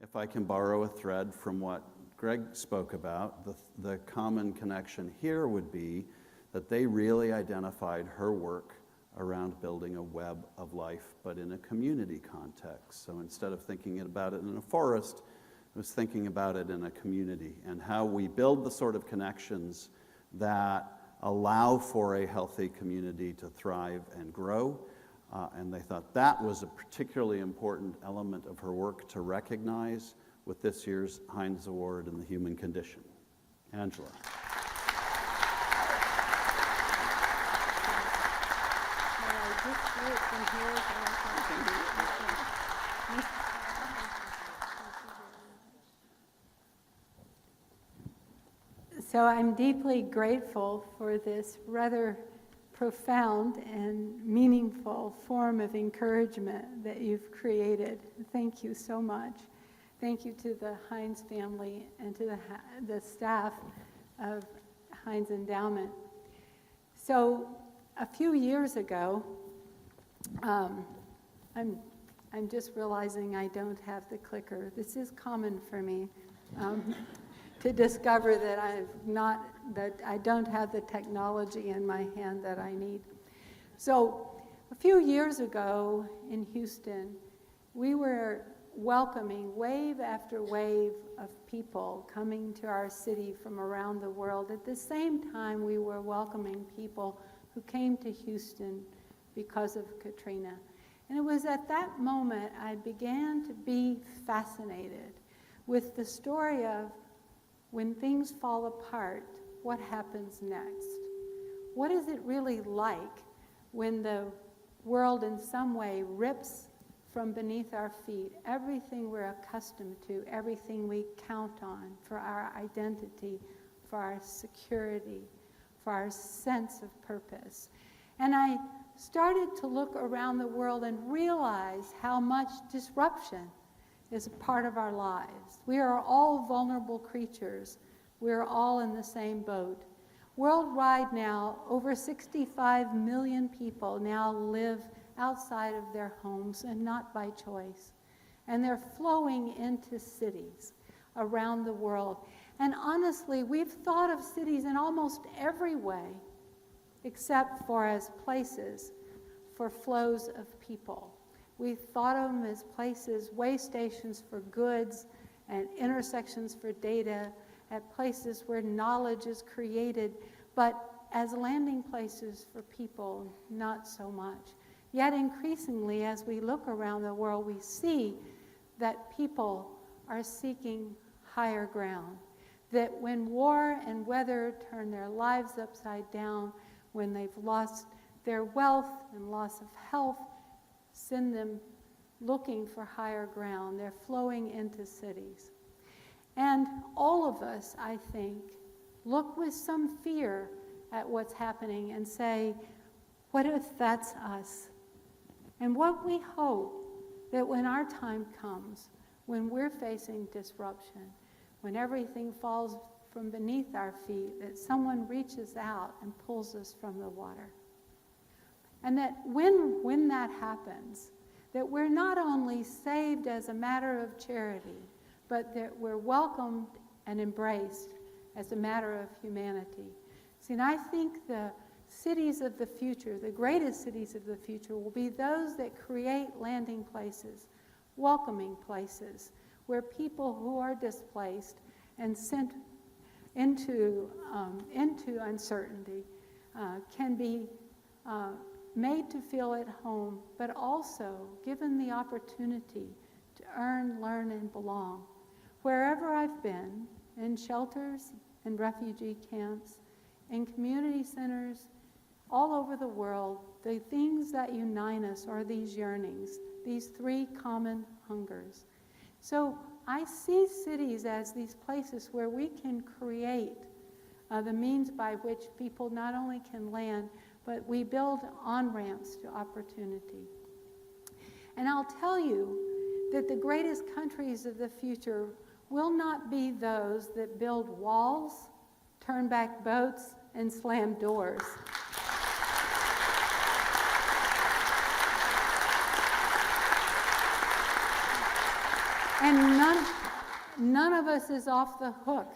if I can borrow a thread from what Greg spoke about, the common connection here would be that they really identified her work around building a web of life, but in a community context. So instead of thinking about it in a forest, I was thinking about it in a community and how we build the sort of connections that allow for a healthy community to thrive and grow. And they thought that was a particularly important element of her work to recognize with this year's Heinz Award in the Human Condition. Angela. So I'm deeply grateful for this rather profound and meaningful form of encouragement that you've created. Thank you so much. Thank you to the Heinz family and to the staff of Heinz Endowment. So a few years ago, I'm just realizing I don't have the clicker. This is common for me. To discover that I don't have the technology in my hand that I need. So a few years ago in Houston, we were welcoming wave after wave of people coming to our city from around the world. At the same time, we were welcoming people who came to Houston because of Katrina. And it was at that moment I began to be fascinated with the story of when things fall apart, what happens next? What is it really like when the world in some way rips from beneath our feet everything we're accustomed to, everything we count on for our identity, for our security, for our sense of purpose? And I started to look around the world and realize how much disruption is a part of our lives. We are all vulnerable creatures. We are all in the same boat. Worldwide now, over 65 million people now live outside of their homes and not by choice. And they're flowing into cities around the world. And honestly, we've thought of cities in almost every way, except for as places for flows of people. We thought of them as places, way stations for goods and intersections for data, at places where knowledge is created, but as landing places for people, not so much. Yet increasingly, as we look around the world, we see that people are seeking higher ground, that when war and weather turn their lives upside down, when they've lost their wealth and loss of health, send them looking for higher ground. They're flowing into cities. And all of us, I think, look with some fear at what's happening and say, what if that's us? And what we hope that when our time comes, when we're facing disruption, when everything falls from beneath our feet, that someone reaches out and pulls us from the water. And that when that happens, that we're not only saved as a matter of charity, but that we're welcomed and embraced as a matter of humanity. See, and I think the cities of the future, the greatest cities of the future, will be those that create landing places, welcoming places, where people who are displaced and sent into uncertainty can be made to feel at home, but also given the opportunity to earn, learn, and belong. Wherever I've been, in shelters and refugee camps, in community centers, all over the world, the things that unite us are these yearnings, these three common hungers. So I see cities as these places where we can create the means by which people not only can land, but we build on-ramps to opportunity. And I'll tell you that the greatest countries of the future will not be those that build walls, turn back boats, and slam doors. And None of us is off the hook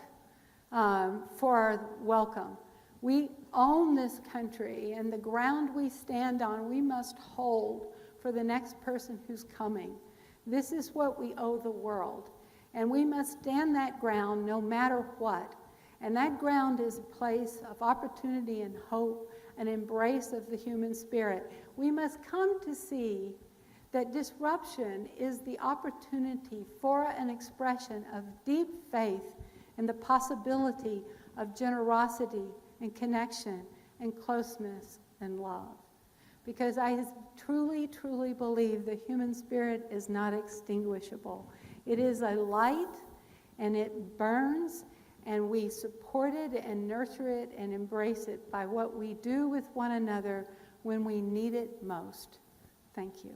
for welcome. We own this country, and the ground we stand on, we must hold for the next person who's coming. This is what we owe the world, and we must stand that ground no matter what. And that ground is a place of opportunity and hope, an embrace of the human spirit. We must come to see that disruption is the opportunity for an expression of deep faith in the possibility of generosity and connection and closeness and love. Because I truly, truly believe the human spirit is not extinguishable. It is a light, and it burns, and we support it and nurture it and embrace it by what we do with one another when we need it most. Thank you.